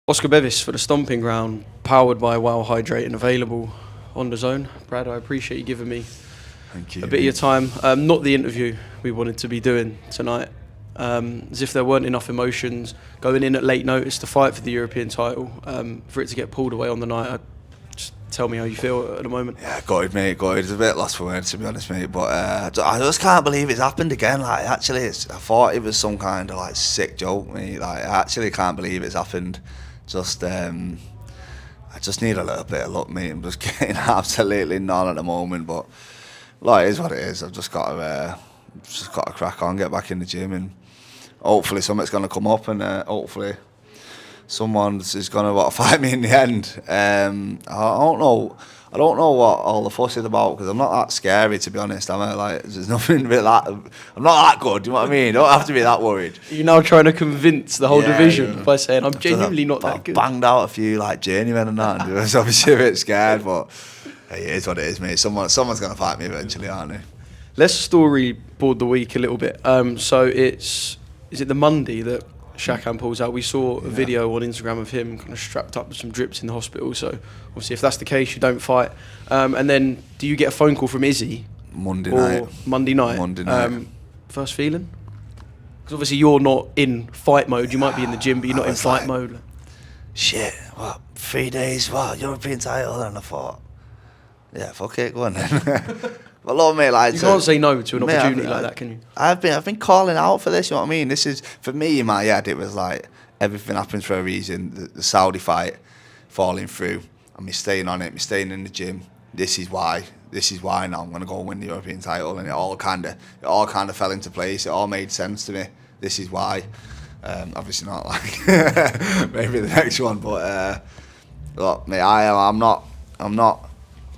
Oscar Bevis for the Stomping Ground, powered by Wow Hydrate and available on DAZN. Brad, I appreciate you giving me Thank you, a bit of your time. Not the interview we wanted to be doing tonight. As if there weren't enough emotions going in at late notice to fight for the European title, for it to get pulled away on the night. Just tell me how you feel at the moment. Yeah, gutted, mate, gutted. It's a bit lost for words, to be honest, mate. But I just can't believe it's happened again. Like, actually, I thought it was some kind of like sick joke, mate. Like, I actually can't believe it's happened. I just need a little bit of luck, mate. I'm just getting absolutely none at the moment. But like, it is what it is. I've just got to crack on, get back in the gym, and hopefully something's going to come up, and hopefully someone is going to fight me in the end. I don't know what all the fuss is about, because I'm not that scary, to be honest. There's nothing a bit that. I'm not that good. Do you know what I mean? You don't have to be that worried. You're now trying to convince the whole division by saying I'm genuinely not that good. Banged out a few like journeymen and that, and I was obviously a bit scared, but hey, it is what it is, mate. Someone's going to fight me eventually, aren't they? Let's storyboard the week a little bit. So is it the Monday that Shakan pulls out? We saw a video on Instagram of him kind of strapped up with some drips in the hospital. So obviously, if that's the case, you don't fight. And then, do you get a phone call from Izzy Monday night? Monday night. First feeling? Because obviously you're not in fight mode. You might be in the gym, but you're not in fight mode. Shit! What? 3 days? What? European title? And I thought, yeah, fuck it, go on then. But look, mate, like, you can't say no to an opportunity like that, can you? I've been calling out for this. You know what I mean? This is, for me, in my head, it was like everything happens for a reason. The Saudi fight falling through, and me staying on it, me staying in the gym. This is why now I'm gonna go and win the European title, and it all kind of fell into place. It all made sense to me. This is why. Obviously not like maybe the next one, but look, mate, I'm not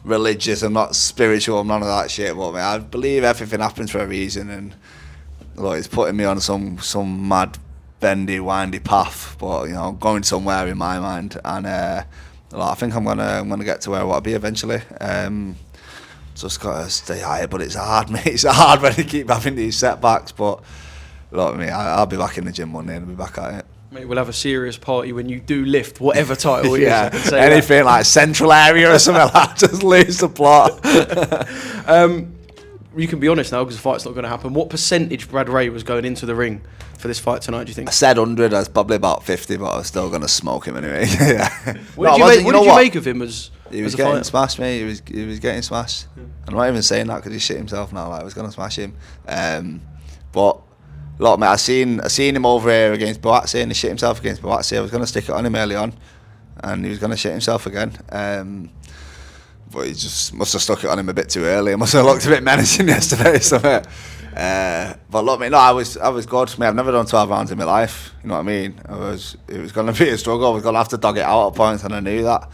religious, I'm not spiritual, I'm none of that shit, but mate, I believe everything happens for a reason, and look, it's putting me on some mad, bendy, windy path, but you know, going somewhere in my mind, and look, I think I'm gonna get to where I want to be eventually. Just gotta stay high, but it's hard, mate. It's hard when you keep having these setbacks, but look, mate, I'll be back in the gym one day and I'll be back at it. Mate, we'll have a serious party when you do lift whatever title it yeah, is. anything like central area or something like that, just lose the plot. You can be honest now, because the fight's not going to happen. What percentage Brad Ray was going into the ring for this fight tonight, do you think? I said 100, I was probably about 50, but I was still going to smoke him anyway. Yeah. What did you make of him as He was as a getting fighter? smashed, mate. He was getting smashed. Yeah. I'm not even saying that because he shit himself now. Like, I was going to smash him. But look, mate, I seen him over here against Boatsi, and he shit himself against Boatsi. I was going to stick it on him early on, and he was going to shit himself again. But he just must have stuck it on him a bit too early. It must have looked a bit menacing yesterday. So, but look, mate, no, I was good. Mate, I've never done 12 rounds in my life. You know what I mean? It was going to be a struggle. I was going to have to dog it out at points, and I knew that.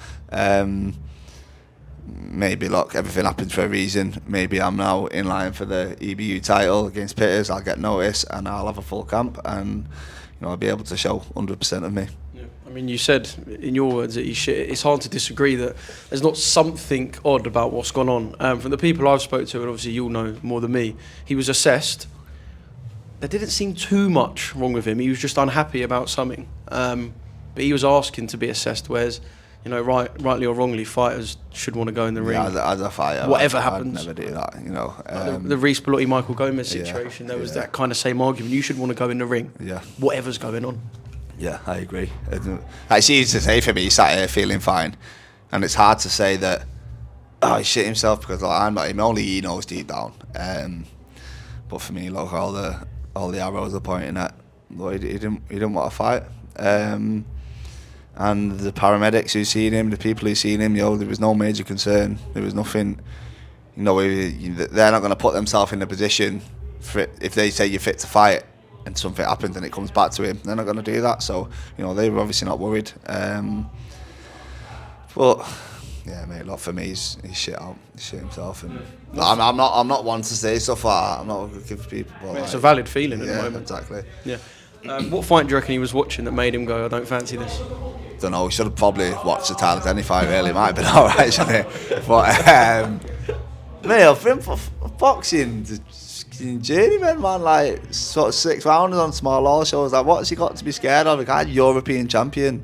Maybe, look, everything happens for a reason. Maybe I'm now in line for the EBU title against Pitters. I'll get notice, and I'll have a full camp, and you know, I'll be able to show 100% of me. Yeah. I mean, you said in your words that it's hard to disagree that there's not something odd about what's gone on. From the people I've spoke to, and obviously you'll know more than me, he was assessed. There didn't seem too much wrong with him. He was just unhappy about something. But he was asking to be assessed, whereas, you know, rightly or wrongly, fighters should want to go in the ring. Yeah, as a fighter, whatever happens. I'd never do that, you know. Like the Reece Pullout, Michael Gomez situation, there was that kind of same argument. You should want to go in the ring. Yeah. Whatever's going on. Yeah, I agree. It's easy to say for me, he's sat here feeling fine, and it's hard to say that, oh, he shit himself, because like, I'm not him. Only he knows deep down. But for me, look, all the arrows are pointing at, look, he didn't want to fight. And the paramedics who seen him, the people who seen him, you know, there was no major concern. There was nothing, you know, they're not going to put themselves in a position for it, if they say you're fit to fight and something happens and it comes back to him, they're not going to do that. So, you know, they were obviously not worried. But yeah, mate, look, for me, he's shit out. He shit himself, and I'm not one to say stuff like that. I'm not going to give people. But it's a valid feeling at the moment. Exactly. Yeah. What fight do you reckon he was watching that made him go, I don't fancy this? Don't know, we should have probably watched the Tyler Denny fight, really. Might have been alright, shouldn't it? But, mate, I've been for boxing, journeyman, man, like, sort of 6 rounders on small law shows. Like, what's he got to be scared of? A guy, European champion.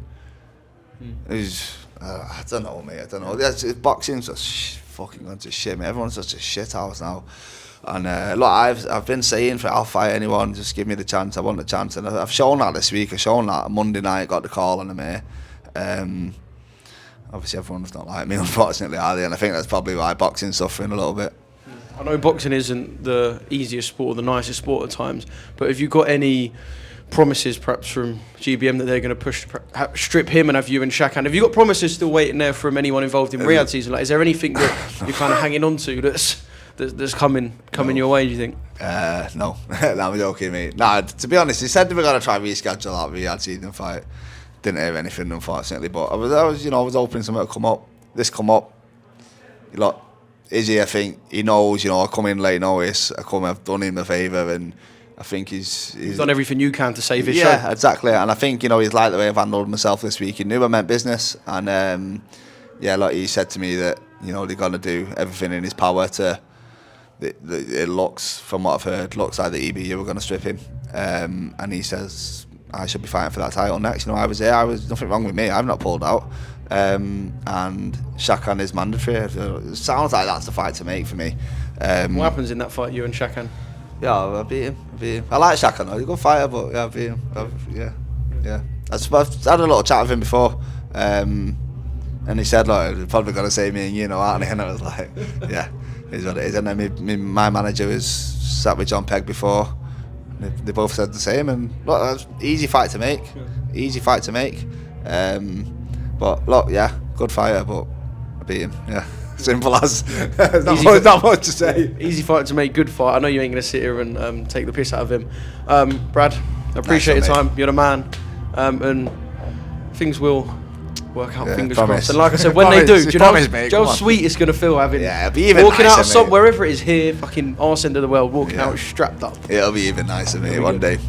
It was, I don't know, mate. I don't know. Boxing's just fucking gone to shit, mate. Everyone's such a shit house now. And look, I've been saying for I'll fight anyone, just give me the chance. I want the chance, and I've shown that this week. I've shown that Monday night, got the call on the here. Obviously, everyone's not like me, unfortunately, are they? And I think that's probably why boxing's suffering a little bit. I know boxing isn't the easiest sport or the nicest sport at times, but have you got any promises perhaps from GBM that they're going to strip him and have you and Shakan? Have you got promises still waiting there from anyone involved in Riyadh season? Like, is there anything that you're kind of hanging on to that's coming your way, do you think? No. I'm joking, mate. Nah, to be honest, he said they were going to try reschedule that Riyadh season fight. Didn't hear anything, unfortunately, but I was hoping something to come up. This come up. Look, Izzy, I think he knows. I come in late notice. I've done him a favour, and I think he's done everything you can to save his show. Yeah, exactly. And I think he's liked the way I've handled myself this week. He knew I meant business, and like he said to me that they're gonna do everything in his power to. It looks, from what I've heard, looks like the EBU were gonna strip him, and he says I should be fighting for that title next. I was there. Nothing wrong with me. I've not pulled out. And Shakan is mandatory. It sounds like that's the fight to make for me. What happens in that fight, you and Shakan? Yeah, I beat him. I like Shakan though. He's a good fighter, but yeah, I beat him. Yeah. I've had a little chat with him before, and he said, like, they're probably going to say me and you, aren't they? And I was like, yeah, it is what it is. And then my manager was sat with John Pegg before. They both said the same, and look, that's easy fight to make. Easy fight to make. But look, yeah, good fighter, but I beat him. Yeah, simple as. not much to say. Easy fight to make, good fight. I know you ain't gonna sit here and take the piss out of him. Brad, I appreciate your time. You're the man, and things will work out. Fingers crossed. And like I said, when they do, do you know how sweet it's gonna feel having walking out wherever it is here, fucking arse end of the world, walking out strapped up. It'll be even nicer, mate. One day.